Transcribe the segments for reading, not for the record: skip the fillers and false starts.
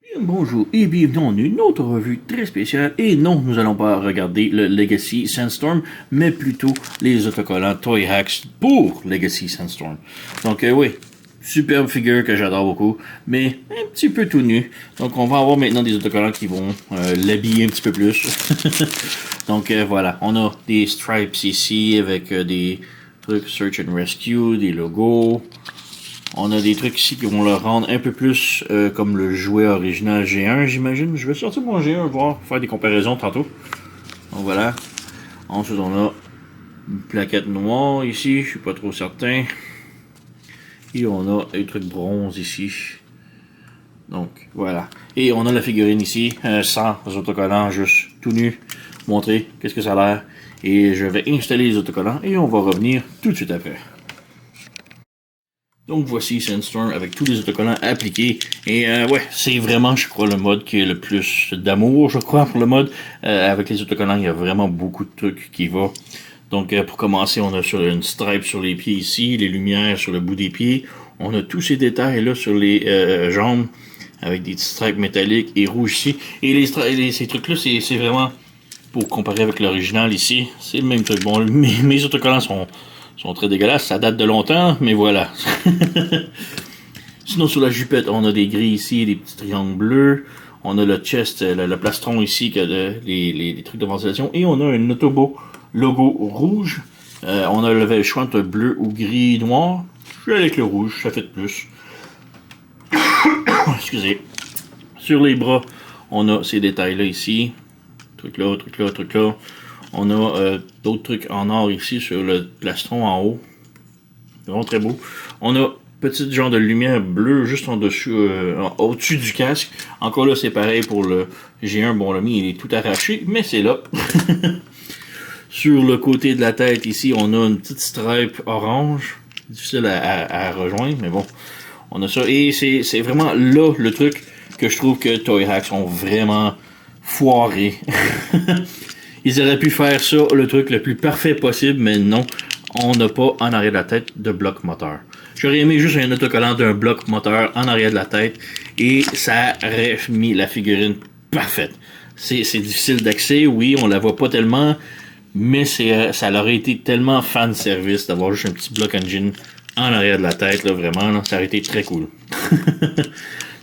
Bien, bonjour et bienvenue dans une autre revue très spéciale. Et non, nous allons pas regarder le Legacy Sandstorm, mais plutôt les autocollants Toy Hacks pour Legacy Sandstorm. Donc oui, superbe figure que j'adore beaucoup, mais un petit peu tout nu. Donc on va avoir maintenant des autocollants qui vont l'habiller un petit peu plus. Donc voilà, on a des stripes ici avec des trucs Search and Rescue, des logos. On a des trucs ici qui vont le rendre un peu plus comme le jouet original G1, j'imagine. Je vais sortir mon G1, voir, faire des comparaisons tantôt. Donc voilà. Ensuite, on a une plaquette noire ici, je suis pas trop certain. Et on a des trucs bronze ici. Donc voilà. Et on a la figurine ici, sans autocollants, juste tout nu. Montrer qu'est-ce que ça a l'air. Et je vais installer les autocollants et on va revenir tout de suite après. Donc voici Sandstorm avec tous les autocollants appliqués. Et ouais, c'est vraiment, je crois, le mode qui est le plus d'amour, je crois, pour le mode. Avec les autocollants, il y a vraiment beaucoup de trucs qui vont. Donc pour commencer, on a sur une stripe sur les pieds ici, les lumières sur le bout des pieds. On a tous ces détails là sur les jambes, avec des petites stripes métalliques et rouges ici. Et ces trucs-là, c'est vraiment, pour comparer avec l'original ici, c'est le même truc. Bon, mes autocollants sont très dégueulasses, ça date de longtemps, mais voilà. Sinon, sur la jupette, on a des gris ici, des petits triangles bleus. On a le chest, le plastron ici, qui a les trucs de ventilation. Et on a un Autobo logo rouge. On a le choix entre bleu ou gris noir. Je suis avec le rouge, ça fait de plus. Excusez. Sur les bras, on a ces détails-là ici. Truc là, truc là, truc là. On a d'autres trucs en or ici sur le plastron en haut. Vraiment très beau. On a petit genre de lumière bleue juste en dessus, au-dessus du casque. Encore là, c'est pareil pour le G1. Bon, le mien, il est tout arraché, mais c'est là. Sur le côté de la tête ici, on a une petite stripe orange. Difficile à rejoindre, mais bon. On a ça. Et c'est vraiment là le truc que je trouve que Toy Hacks ont vraiment foiré. Ils auraient pu faire ça, le truc le plus parfait possible, mais non, on n'a pas en arrière de la tête de bloc moteur. J'aurais aimé juste un autocollant d'un bloc moteur en arrière de la tête et ça aurait mis la figurine parfaite. C'est difficile d'accès, oui, on la voit pas tellement, mais ça aurait été tellement fan service d'avoir juste un petit bloc engine en arrière de la tête, là, vraiment, là, ça aurait été très cool.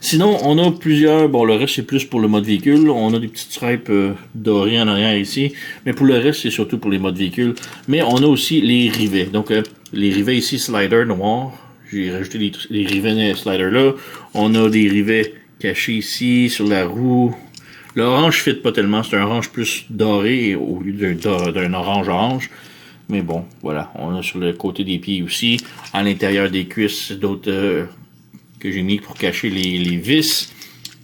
Sinon, on a plusieurs. Bon, le reste, c'est plus pour le mode véhicule. On a des petites stripes dorées en arrière ici. Mais pour le reste, c'est surtout pour les modes véhicules. Mais on a aussi les rivets. Donc, les rivets ici, slider noir. J'ai rajouté les rivets slider là. On a des rivets cachés ici, sur la roue. L'orange fit pas tellement. C'est un orange plus doré au lieu d'un orange. Mais bon, voilà. On a sur le côté des pieds aussi. À l'intérieur des cuisses, d'autres que j'ai mis pour cacher les vis.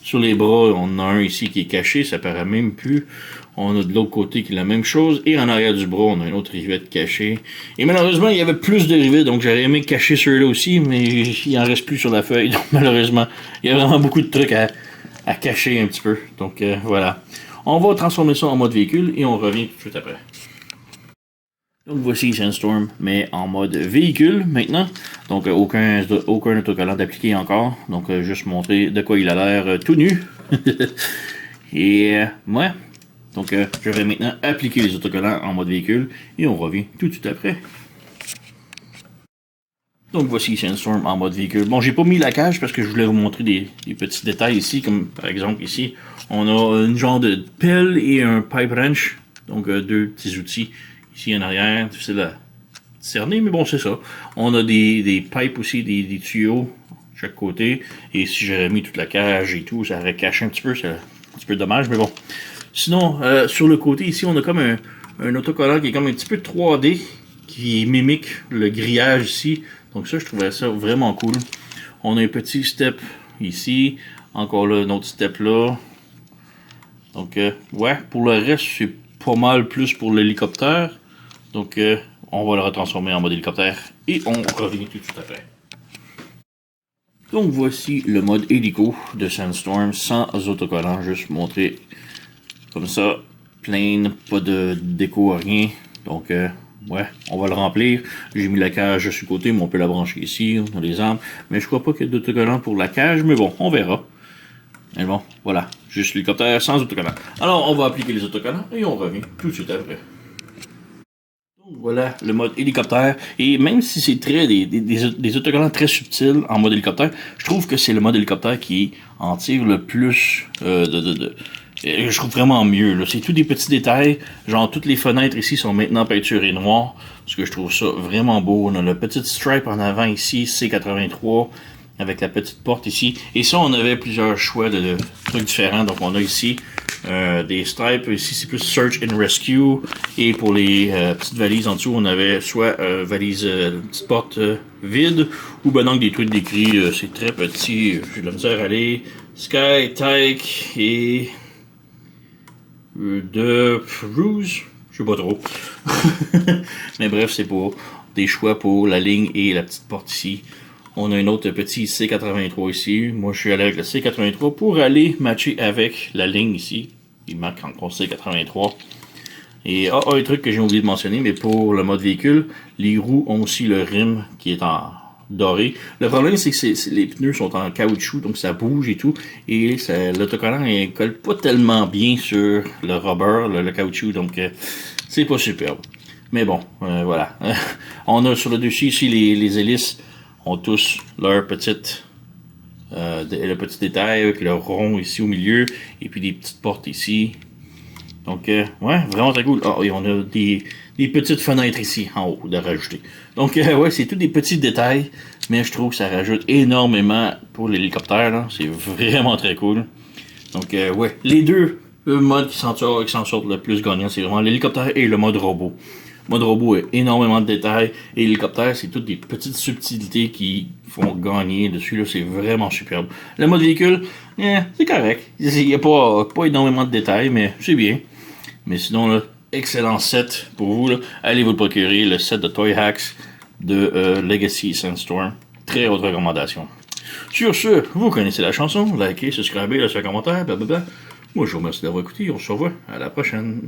Sur les bras, on en a un ici qui est caché, ça paraît même plus. On a de l'autre côté qui est la même chose. Et en arrière du bras, on a un autre rivet caché. Et malheureusement, il y avait plus de rivets, donc j'aurais aimé cacher ceux-là aussi, mais il en reste plus sur la feuille. Donc malheureusement, il y a vraiment beaucoup de trucs à cacher un petit peu. Donc voilà. On va transformer ça en mode véhicule et on revient tout de suite après. Donc voici Sandstorm, mais en mode véhicule maintenant. Donc aucun autocollant d'appliqué encore. Donc juste montrer de quoi il a l'air tout nu. Et ouais. Donc je vais maintenant appliquer les autocollants en mode véhicule et on revient tout de suite après. Donc voici Sandstorm en mode véhicule. Bon, j'ai pas mis la cage parce que je voulais vous montrer des petits détails ici, comme par exemple ici, on a une genre de pelle et un pipe wrench. Donc deux petits outils. Ici en arrière, difficile à cerner, mais bon, c'est ça. On a des pipes aussi, des tuyaux de chaque côté. Et si j'avais mis toute la cage et tout, ça aurait caché un petit peu. C'est un petit peu dommage, mais bon. Sinon, sur le côté ici, on a comme un autocollant qui est comme un petit peu 3D, qui mimique le grillage ici. Donc ça, je trouvais ça vraiment cool. On a un petit step ici. Encore là, un autre step là. Donc, ouais, pour le reste, c'est pas mal plus pour l'hélicoptère. Donc, on va le retransformer en mode hélicoptère et on revient tout de suite après. Donc, voici le mode hélico de Sandstorm sans autocollant, juste montré comme ça, plain, pas de déco, rien. Donc, ouais, on va le remplir. J'ai mis la cage sur le côté, mais on peut la brancher ici, dans les arbres. Mais je crois pas qu'il y ait d'autocollant pour la cage, mais bon, on verra. Mais bon, voilà. Juste l'hélicoptère sans autocollant. Alors, on va appliquer les autocollants et on revient tout de suite après. Donc, voilà le mode hélicoptère. Et même si c'est des autocollants très subtils en mode hélicoptère, je trouve que c'est le mode hélicoptère qui en tire le plus je trouve vraiment mieux. C'est tous des petits détails. Genre, toutes les fenêtres ici sont maintenant peinturées noires. Parce que je trouve ça vraiment beau. On a la petite stripe en avant ici, C83. Avec la petite porte ici. Et ça, on avait plusieurs choix de trucs différents. Donc, on a ici des stripes. Ici, c'est plus Search and Rescue. Et pour les petites valises en dessous, on avait soit valise, petite porte vide, ou ben donc des trucs d'écrit. C'est très petit. J'ai de la misère à aller. Sky, Tyke et de Rouge. Je sais pas trop. Mais bref, c'est pour des choix pour la ligne et la petite porte ici. On a un autre petit C83 ici. Moi, je suis allé avec le C83 pour aller matcher avec la ligne ici. Il marque encore C83. Et un truc que j'ai oublié de mentionner, mais pour le mode véhicule, les roues ont aussi le rim qui est en doré. Le problème, c'est que les pneus sont en caoutchouc, donc ça bouge et tout. Et l'autocollant ne colle pas tellement bien sur le rubber, le caoutchouc, donc c'est pas superbe. Mais bon, voilà. On a sur le dessus ici les hélices ont tous leur petite le petit détail avec le rond ici au milieu et puis des petites portes ici. Donc ouais, vraiment très cool. Et on a des petites fenêtres ici en haut de rajouter. Donc ouais, c'est tous des petits détails, mais je trouve que ça rajoute énormément pour l'hélicoptère. C'est vraiment très cool. Donc ouais, les deux modes qui s'en sortent le plus gagnant, c'est vraiment l'hélicoptère et le mode robot. Le mode robot a énormément de détails et l'hélicoptère, c'est toutes des petites subtilités qui font gagner dessus. Là, c'est vraiment superbe. Le mode véhicule, c'est correct. Il n'y a pas énormément de détails, mais c'est bien. Mais sinon, là, excellent set pour vous. Là. Allez vous le procurer, le set de Toy Hacks de Legacy Sandstorm. Très haute recommandation. Sur ce, vous connaissez la chanson. Likez, subscribez, laissez un commentaire, blablabla. Moi, je vous remercie d'avoir écouté. On se revoit à la prochaine.